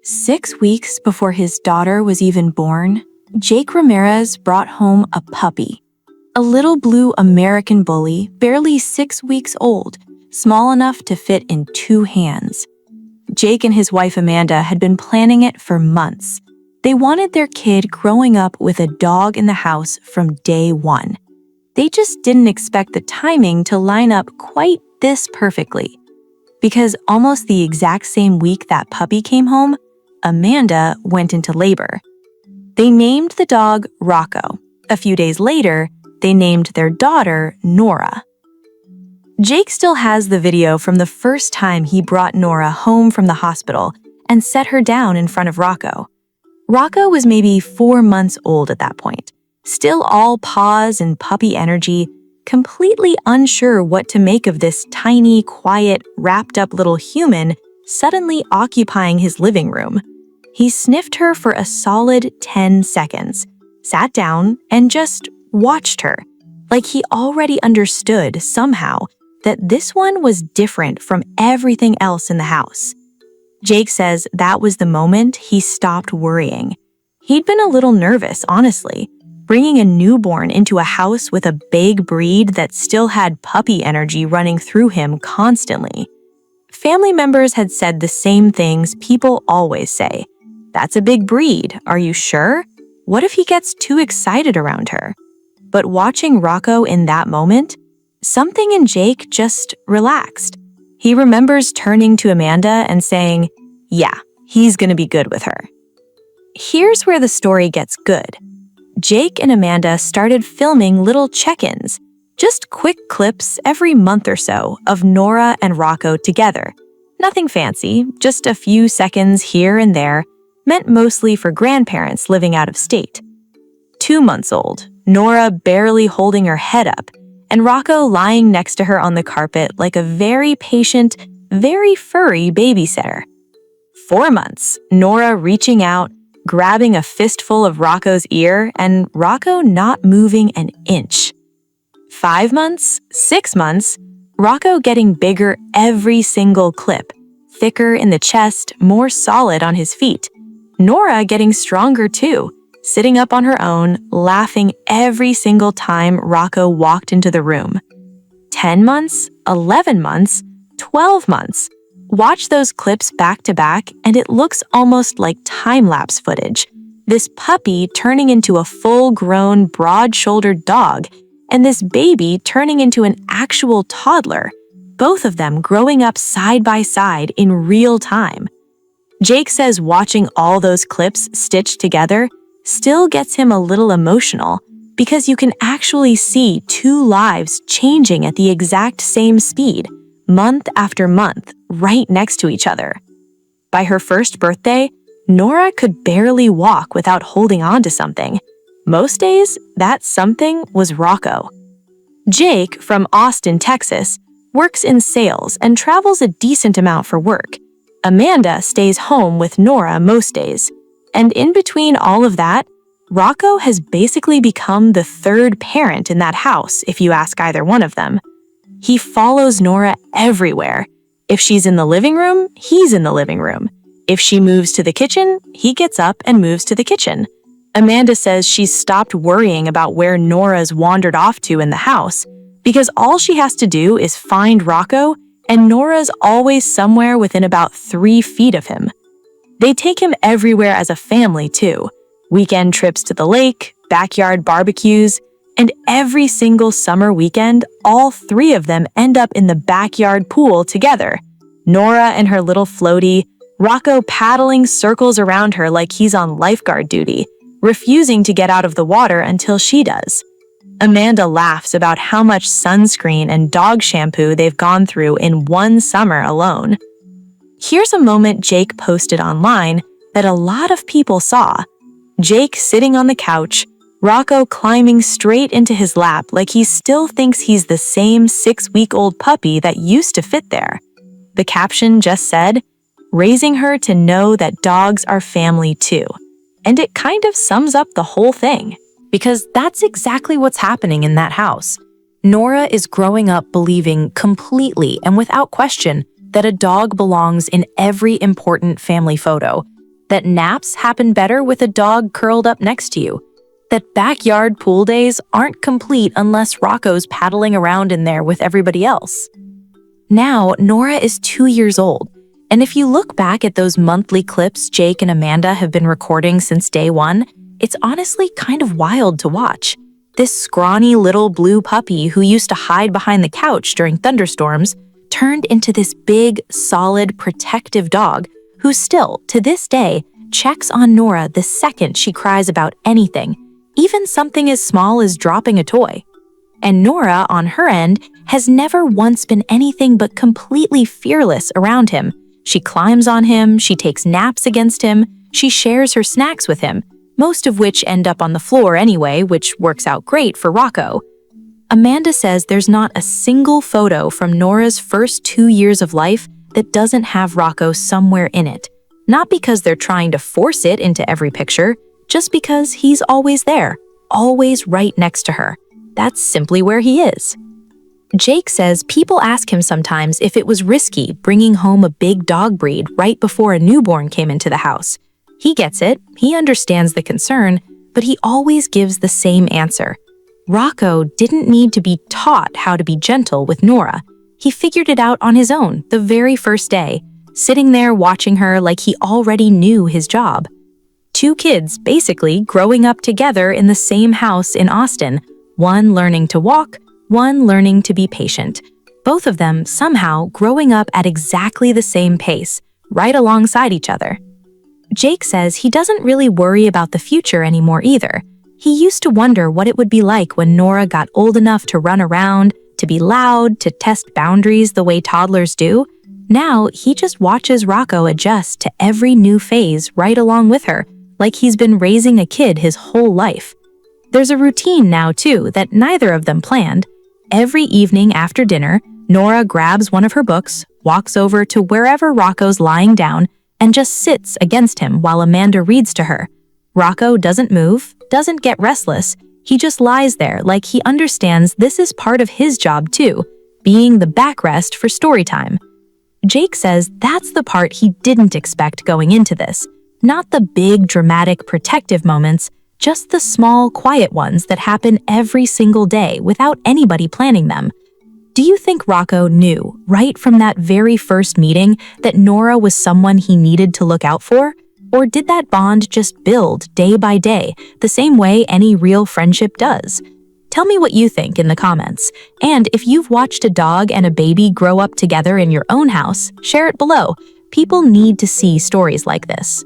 6 weeks before his daughter was even born, Jake Ramirez brought home a puppy. A little blue American bully, barely 6 weeks old, small enough to fit in 2 hands. Jake and his wife Amanda had been planning it for months. They wanted their kid growing up with a dog in the house from day one. They just didn't expect the timing to line up quite this perfectly. Because almost the exact same week that puppy came home, Amanda went into labor. They named the dog Rocco. A few days later, they named their daughter Nora. Jake still has the video from the first time he brought Nora home from the hospital and set her down in front of Rocco. Rocco was maybe 4 months old at that point, still all paws and puppy energy, completely unsure what to make of this tiny, quiet, wrapped-up little human suddenly occupying his living room. He sniffed her for a solid 10 seconds, sat down, and just watched her, like he already understood somehow that this one was different from everything else in the house. Jake says that was the moment he stopped worrying. He'd been a little nervous, honestly, bringing a newborn into a house with a big breed that still had puppy energy running through him constantly. Family members had said the same things people always say. That's a big breed, are you sure? What if he gets too excited around her? But watching Rocco in that moment, something in Jake just relaxed. He remembers turning to Amanda and saying, yeah, he's gonna be good with her. Here's where the story gets good. Jake and Amanda started filming little check-ins, just quick clips every month or so of Nora and Rocco together. Nothing fancy, just a few seconds here and there, meant mostly for grandparents living out of state. 2 months old, Nora barely holding her head up, and Rocco lying next to her on the carpet like a very patient, very furry babysitter. 4 months, Nora reaching out, grabbing a fistful of Rocco's ear, and Rocco not moving an inch. 5 months, 6 months, Rocco getting bigger every single clip, thicker in the chest, more solid on his feet. Nora getting stronger too, sitting up on her own, laughing every single time Rocco walked into the room. 10 months, 11 months, 12 months. Watch those clips back to back and it looks almost like time-lapse footage. This puppy turning into a full-grown, broad-shouldered dog, and this baby turning into an actual toddler, both of them growing up side by side in real time. Jake says watching all those clips stitched together still gets him a little emotional because you can actually see 2 lives changing at the exact same speed, month after month, right next to each other. By her first birthday, Nora could barely walk without holding on to something. Most days, that something was Rocco. Jake, from Austin, Texas, works in sales and travels a decent amount for work. Amanda stays home with Nora most days. And in between all of that, Rocco has basically become the 3rd parent in that house, if you ask either one of them. He follows Nora everywhere. If she's in the living room, he's in the living room. If she moves to the kitchen, he gets up and moves to the kitchen. Amanda says she's stopped worrying about where Nora's wandered off to in the house because all she has to do is find Rocco and Nora's always somewhere within about 3 feet of him. They take him everywhere as a family too. Weekend trips to the lake, backyard barbecues, and every single summer weekend, all 3 of them end up in the backyard pool together. Nora and her little floaty, Rocco paddling circles around her like he's on lifeguard duty, refusing to get out of the water until she does. Amanda laughs about how much sunscreen and dog shampoo they've gone through in 1 summer alone. Here's a moment Jake posted online that a lot of people saw. Jake sitting on the couch, Rocco climbing straight into his lap like he still thinks he's the same 6-week-old puppy that used to fit there. The caption just said, "Raising her to know that dogs are family too." And it kind of sums up the whole thing. Because that's exactly what's happening in that house. Nora is growing up believing completely and without question that a dog belongs in every important family photo. that naps happen better with a dog curled up next to you, that backyard pool days aren't complete unless Rocco's paddling around in there with everybody else. Now, Nora is 2 years old, and if you look back at those monthly clips Jake and Amanda have been recording since day one, it's honestly kind of wild to watch. This scrawny little blue puppy who used to hide behind the couch during thunderstorms turned into this big, solid, protective dog who still, to this day, checks on Nora the second she cries about anything, even something as small as dropping a toy. And Nora, on her end, has never once been anything but completely fearless around him. She climbs on him, she takes naps against him, she shares her snacks with him, most of which end up on the floor anyway, which works out great for Rocco. Amanda says there's not a single photo from Nora's first 2 years of life that doesn't have Rocco somewhere in it. Not because they're trying to force it into every picture, just because he's always there, always right next to her. That's simply where he is. Jake says people ask him sometimes if it was risky bringing home a big dog breed right before a newborn came into the house. He gets it, he understands the concern, but he always gives the same answer. Rocco didn't need to be taught how to be gentle with Nora. He figured it out on his own the very first day, sitting there watching her like he already knew his job. 2 kids basically growing up together in the same house in Austin, one learning to walk, one learning to be patient. Both of them somehow growing up at exactly the same pace, right alongside each other. Jake says he doesn't really worry about the future anymore either. He used to wonder what it would be like when Nora got old enough to run around, to be loud, to test boundaries the way toddlers do. Now, he just watches Rocco adjust to every new phase right along with her, like he's been raising a kid his whole life. There's a routine now, too, that neither of them planned. Every evening after dinner, Nora grabs one of her books, walks over to wherever Rocco's lying down, and just sits against him while Amanda reads to her. Rocco doesn't move, doesn't get restless. He just lies there like he understands this is part of his job too, being the backrest for story time. Jake says that's the part he didn't expect going into this. Not the big, dramatic, protective moments, just the small, quiet ones that happen every single day without anybody planning them. Do you think Rocco knew, right from that very first meeting, that Nora was someone he needed to look out for? Or did that bond just build day by day, the same way any real friendship does? Tell me what you think in the comments. And if you've watched a dog and a baby grow up together in your own house, share it below. People need to see stories like this.